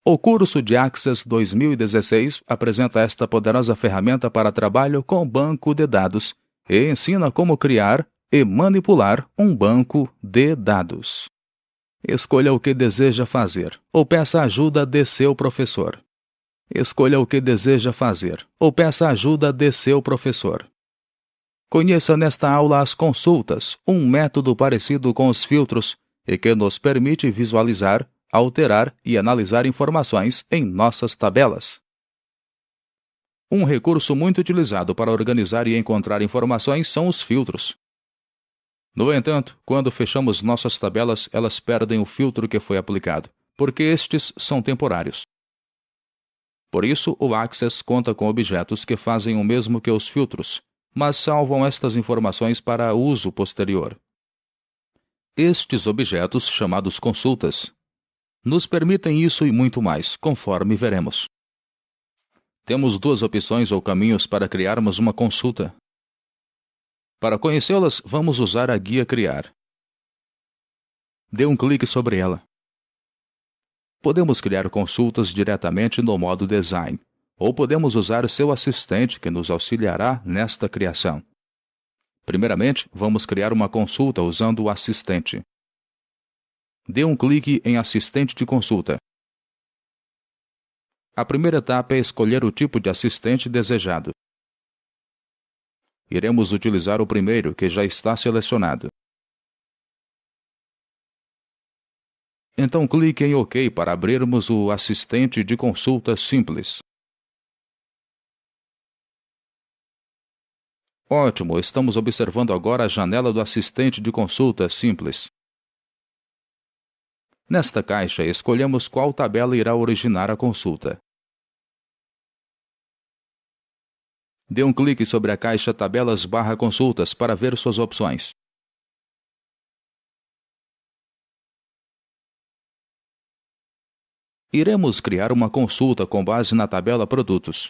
O curso de Access 2016 apresenta esta poderosa ferramenta para trabalho com banco de dados e ensina como criar e manipular um banco de dados. Escolha o que deseja fazer, ou peça ajuda de seu professor. Escolha o que deseja fazer, ou peça ajuda de seu professor. Conheça nesta aula as consultas, um método parecido com os filtros e que nos permite visualizar, alterar e analisar informações em nossas tabelas. Um recurso muito utilizado para organizar e encontrar informações são os filtros. No entanto, quando fechamos nossas tabelas, elas perdem o filtro que foi aplicado, porque estes são temporários. Por isso, o Access conta com objetos que fazem o mesmo que os filtros, mas salvam estas informações para uso posterior. Estes objetos, chamados consultas, nos permitem isso e muito mais, conforme veremos. Temos duas opções ou caminhos para criarmos uma consulta. Para conhecê-las, vamos usar a guia Criar. Dê um clique sobre ela. Podemos criar consultas diretamente no modo Design, ou podemos usar seu assistente que nos auxiliará nesta criação. Primeiramente, vamos criar uma consulta usando o assistente. Dê um clique em Assistente de consulta. A primeira etapa é escolher o tipo de assistente desejado. Iremos utilizar o primeiro, que já está selecionado. Então clique em OK para abrirmos o assistente de consulta simples. Ótimo, estamos observando agora a janela do assistente de consulta simples. Nesta caixa, escolhemos qual tabela irá originar a consulta. Dê um clique sobre a caixa Tabelas/Consultas para ver suas opções. Iremos criar uma consulta com base na tabela Produtos.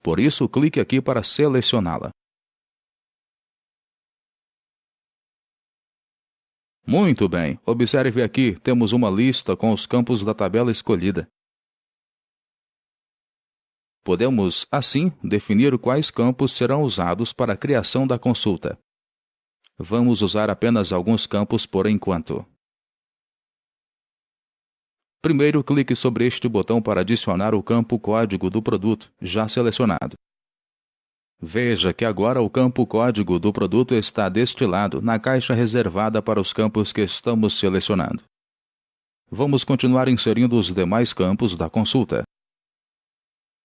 Por isso, clique aqui para selecioná-la. Muito bem, observe aqui, temos uma lista com os campos da tabela escolhida. Podemos, assim, definir quais campos serão usados para a criação da consulta. Vamos usar apenas alguns campos por enquanto. Primeiro, clique sobre este botão para adicionar o campo código do produto, já selecionado. Veja que agora o campo código do produto está deste lado, na caixa reservada para os campos que estamos selecionando. Vamos continuar inserindo os demais campos da consulta.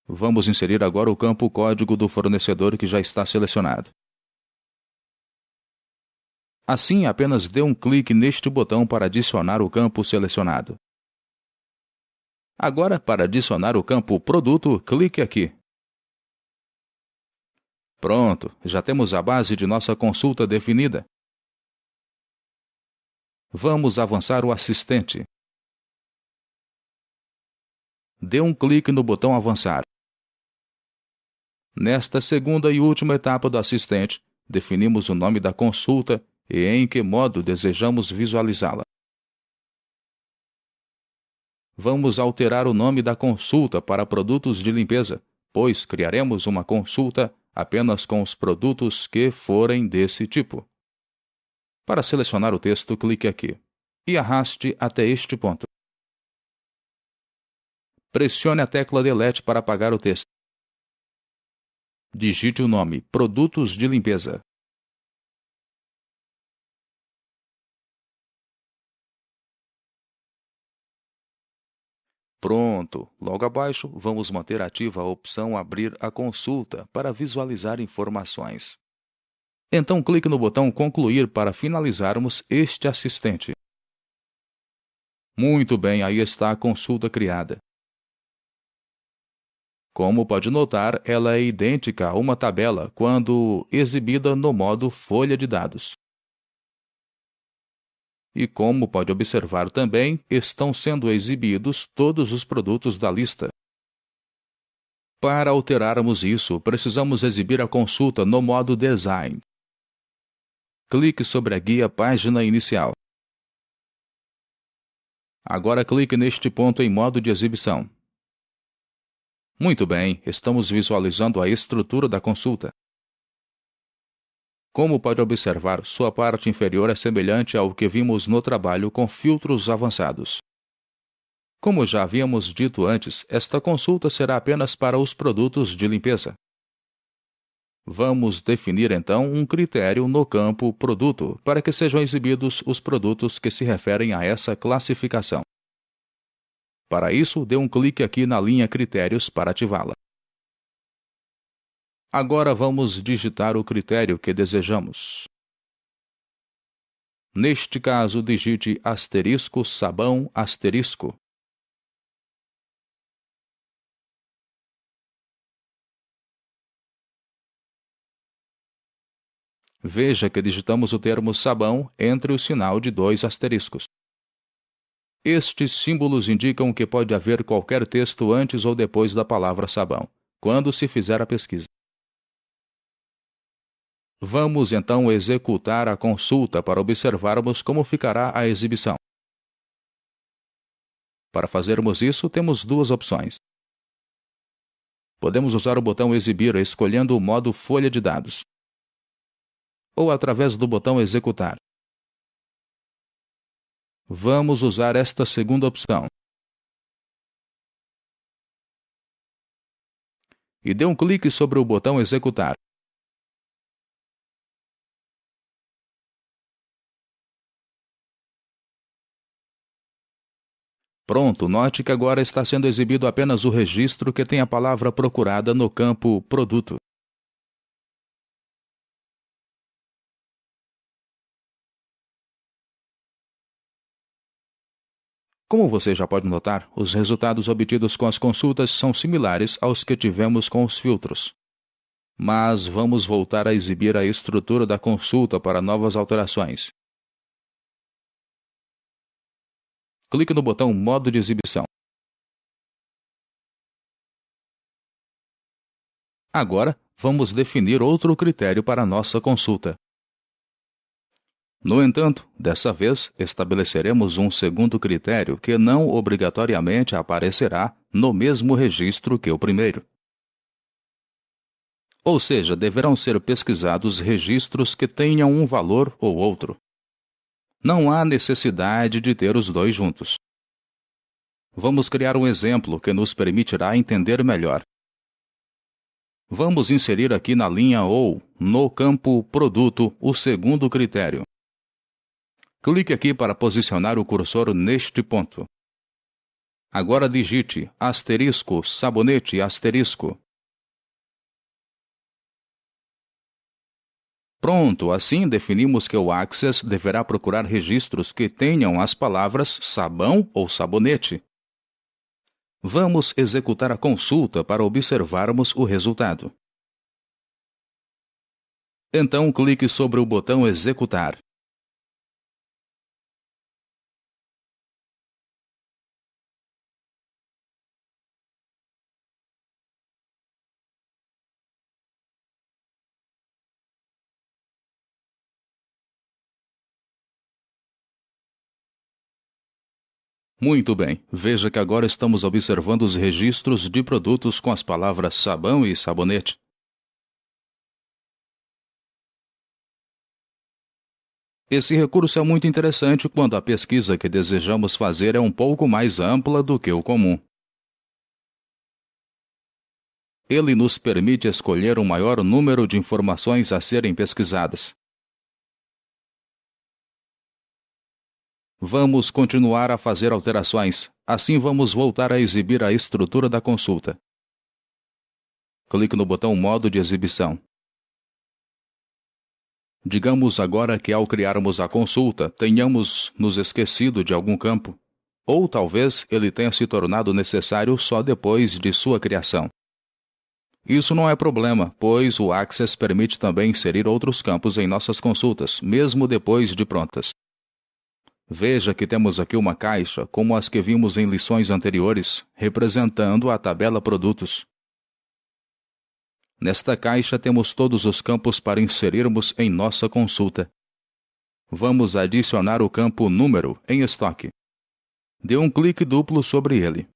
Vamos inserir agora o campo código do fornecedor que já está selecionado. Assim, apenas dê um clique neste botão para adicionar o campo selecionado. Agora, para adicionar o campo Produto, clique aqui. Pronto, já temos a base de nossa consulta definida. Vamos avançar o assistente. Dê um clique no botão Avançar. Nesta segunda e última etapa do assistente, definimos o nome da consulta e em que modo desejamos visualizá-la. Vamos alterar o nome da consulta para Produtos de Limpeza, pois criaremos uma consulta apenas com os produtos que forem desse tipo. Para selecionar o texto, clique aqui e arraste até este ponto. Pressione a tecla Delete para apagar o texto. Digite o nome Produtos de Limpeza. Pronto! Logo abaixo, vamos manter ativa a opção Abrir a consulta para visualizar informações. Então clique no botão Concluir para finalizarmos este assistente. Muito bem, aí está a consulta criada. Como pode notar, ela é idêntica a uma tabela quando exibida no modo Folha de Dados. E como pode observar também, estão sendo exibidos todos os produtos da lista. Para alterarmos isso, precisamos exibir a consulta no modo Design. Clique sobre a guia Página Inicial. Agora clique neste ponto em modo de exibição. Muito bem, estamos visualizando a estrutura da consulta. Como pode observar, sua parte inferior é semelhante ao que vimos no trabalho com filtros avançados. Como já havíamos dito antes, esta consulta será apenas para os produtos de limpeza. Vamos definir então um critério no campo Produto para que sejam exibidos os produtos que se referem a essa classificação. Para isso, dê um clique aqui na linha Critérios para ativá-la. Agora vamos digitar o critério que desejamos. Neste caso, digite asterisco sabão asterisco. Veja que digitamos o termo sabão entre o sinal de 2 asteriscos. Estes símbolos indicam que pode haver qualquer texto antes ou depois da palavra sabão, quando se fizer a pesquisa. Vamos então executar a consulta para observarmos como ficará a exibição. Para fazermos isso, temos duas opções. Podemos usar o botão Exibir escolhendo o modo Folha de Dados, ou através do botão Executar. Vamos usar esta segunda opção. E dê um clique sobre o botão Executar. Pronto, note que agora está sendo exibido apenas o registro que tem a palavra procurada no campo Produto. Como você já pode notar, os resultados obtidos com as consultas são similares aos que tivemos com os filtros. Mas vamos voltar a exibir a estrutura da consulta para novas alterações. Clique no botão Modo de exibição. Agora, vamos definir outro critério para a nossa consulta. No entanto, dessa vez, estabeleceremos um segundo critério que não obrigatoriamente aparecerá no mesmo registro que o primeiro. Ou seja, deverão ser pesquisados registros que tenham um valor ou outro. Não há necessidade de ter os dois juntos. Vamos criar um exemplo que nos permitirá entender melhor. Vamos inserir aqui na linha ou no campo Produto o segundo critério. Clique aqui para posicionar o cursor neste ponto. Agora digite asterisco sabonete asterisco. Pronto, assim definimos que o Access deverá procurar registros que tenham as palavras sabão ou sabonete. Vamos executar a consulta para observarmos o resultado. Então clique sobre o botão Executar. Muito bem, veja que agora estamos observando os registros de produtos com as palavras sabão e sabonete. Esse recurso é muito interessante quando a pesquisa que desejamos fazer é um pouco mais ampla do que o comum. Ele nos permite escolher um maior número de informações a serem pesquisadas. Vamos continuar a fazer alterações, assim vamos voltar a exibir a estrutura da consulta. Clique no botão Modo de exibição. Digamos agora que ao criarmos a consulta, tenhamos nos esquecido de algum campo, ou talvez ele tenha se tornado necessário só depois de sua criação. Isso não é problema, pois o Access permite também inserir outros campos em nossas consultas, mesmo depois de prontas. Veja que temos aqui uma caixa, como as que vimos em lições anteriores, representando a tabela Produtos. Nesta caixa temos todos os campos para inserirmos em nossa consulta. Vamos adicionar o campo Número em estoque. Dê um clique duplo sobre ele.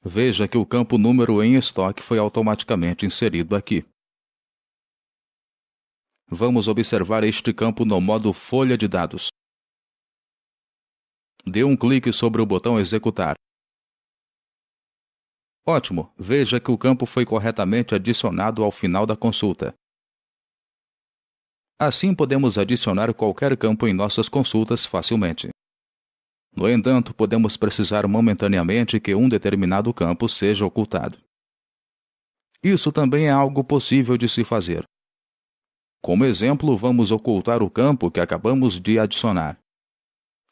Veja que o campo número em estoque foi automaticamente inserido aqui. Vamos observar este campo no modo Folha de Dados. Dê um clique sobre o botão Executar. Ótimo! Veja que o campo foi corretamente adicionado ao final da consulta. Assim podemos adicionar qualquer campo em nossas consultas facilmente. No entanto, podemos precisar momentaneamente que um determinado campo seja ocultado. Isso também é algo possível de se fazer. Como exemplo, vamos ocultar o campo que acabamos de adicionar.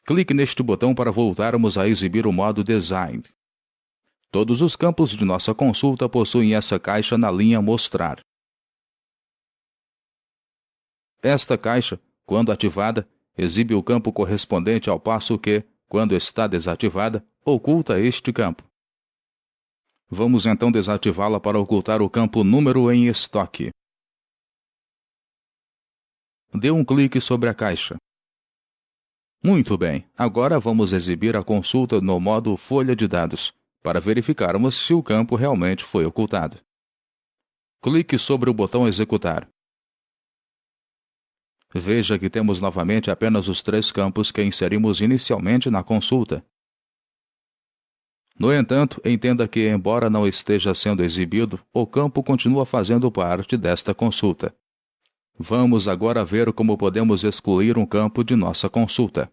Clique neste botão para voltarmos a exibir o modo Design. Todos os campos de nossa consulta possuem essa caixa na linha Mostrar. Esta caixa, quando ativada, exibe o campo correspondente ao passo que, quando está desativada, oculta este campo. Vamos então desativá-la para ocultar o campo número em estoque. Dê um clique sobre a caixa. Muito bem, agora vamos exibir a consulta no modo Folha de Dados, para verificarmos se o campo realmente foi ocultado. Clique sobre o botão Executar. Veja que temos novamente apenas os 3 campos que inserimos inicialmente na consulta. No entanto, entenda que, embora não esteja sendo exibido, o campo continua fazendo parte desta consulta. Vamos agora ver como podemos excluir um campo de nossa consulta.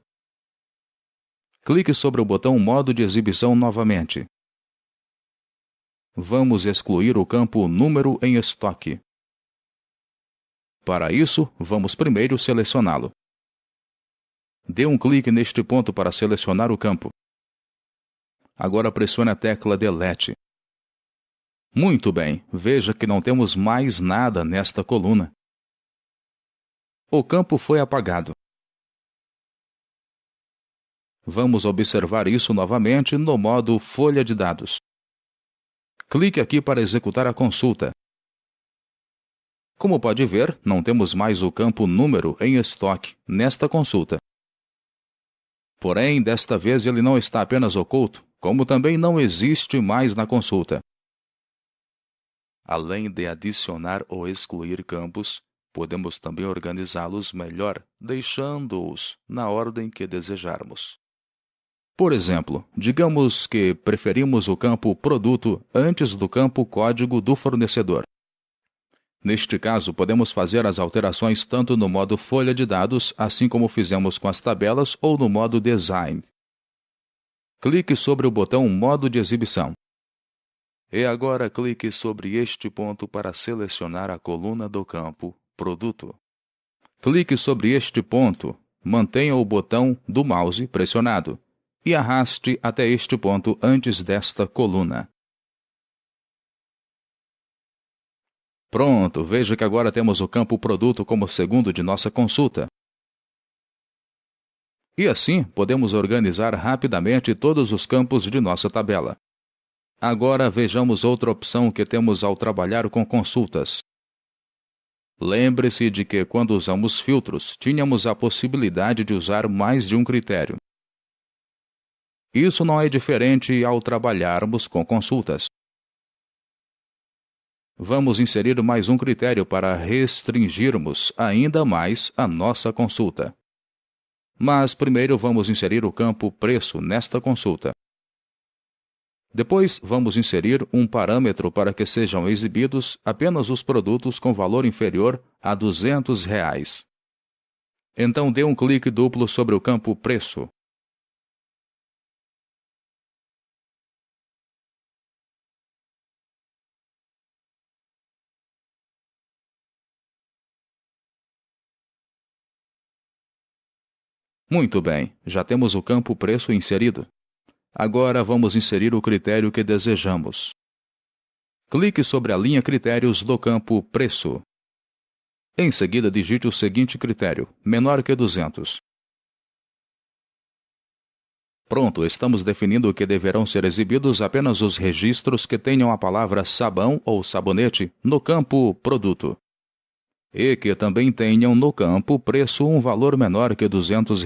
Clique sobre o botão Modo de exibição novamente. Vamos excluir o campo Número em estoque. Para isso, vamos primeiro selecioná-lo. Dê um clique neste ponto para selecionar o campo. Agora pressione a tecla Delete. Muito bem, veja que não temos mais nada nesta coluna. O campo foi apagado. Vamos observar isso novamente no modo Folha de Dados. Clique aqui para executar a consulta. Como pode ver, não temos mais o campo Número em estoque nesta consulta. Porém, desta vez ele não está apenas oculto, como também não existe mais na consulta. Além de adicionar ou excluir campos, podemos também organizá-los melhor, deixando-os na ordem que desejarmos. Por exemplo, digamos que preferimos o campo Produto antes do campo Código do fornecedor. Neste caso, podemos fazer as alterações tanto no modo Folha de Dados, assim como fizemos com as tabelas, ou no modo Design. Clique sobre o botão Modo de exibição. E agora clique sobre este ponto para selecionar a coluna do campo Produto. Clique sobre este ponto, mantenha o botão do mouse pressionado e arraste até este ponto antes desta coluna. Pronto, veja que agora temos o campo Produto como segundo de nossa consulta. E assim, podemos organizar rapidamente todos os campos de nossa tabela. Agora vejamos outra opção que temos ao trabalhar com consultas. Lembre-se de que quando usamos filtros, tínhamos a possibilidade de usar mais de um critério. Isso não é diferente ao trabalharmos com consultas. Vamos inserir mais um critério para restringirmos ainda mais a nossa consulta. Mas primeiro vamos inserir o campo Preço nesta consulta. Depois, vamos inserir um parâmetro para que sejam exibidos apenas os produtos com valor inferior a R$ 200. Então dê um clique duplo sobre o campo Preço. Muito bem, já temos o campo Preço inserido. Agora vamos inserir o critério que desejamos. Clique sobre a linha Critérios do campo Preço. Em seguida, digite o seguinte critério: menor que 200. Pronto, estamos definindo que deverão ser exibidos apenas os registros que tenham a palavra sabão ou sabonete no campo produto. E que também tenham no campo preço um valor menor que R$ 200.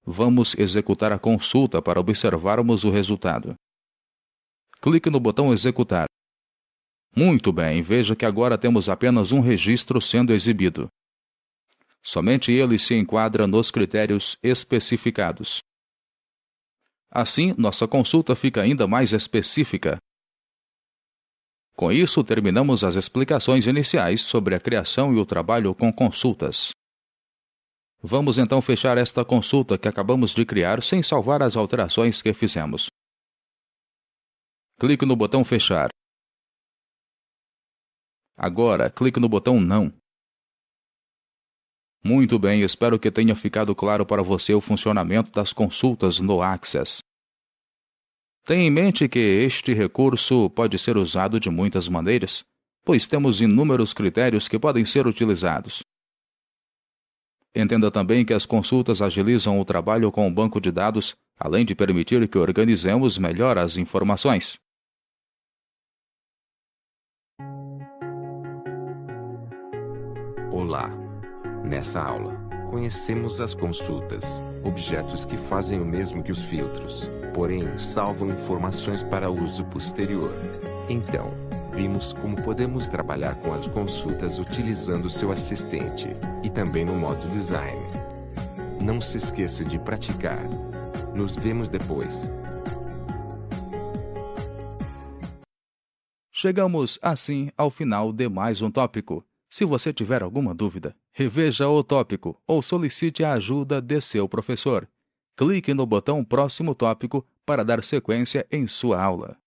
Vamos executar a consulta para observarmos o resultado. Clique no botão Executar. Muito bem, veja que agora temos apenas um registro sendo exibido. Somente ele se enquadra nos critérios especificados. Assim, nossa consulta fica ainda mais específica. Com isso, terminamos as explicações iniciais sobre a criação e o trabalho com consultas. Vamos então fechar esta consulta que acabamos de criar sem salvar as alterações que fizemos. Clique no botão Fechar. Agora, clique no botão Não. Muito bem, espero que tenha ficado claro para você o funcionamento das consultas no Access. Tenha em mente que este recurso pode ser usado de muitas maneiras, pois temos inúmeros critérios que podem ser utilizados. Entenda também que as consultas agilizam o trabalho com o banco de dados, além de permitir que organizemos melhor as informações. Olá! Nessa aula, conhecemos as consultas, objetos que fazem o mesmo que os filtros, porém salvam informações para uso posterior. Então, vimos como podemos trabalhar com as consultas utilizando seu assistente, e também no modo design. Não se esqueça de praticar. Nos vemos depois. Chegamos, assim, ao final de mais um tópico. Se você tiver alguma dúvida, reveja o tópico ou solicite a ajuda de seu professor. Clique no botão Próximo Tópico para dar sequência em sua aula.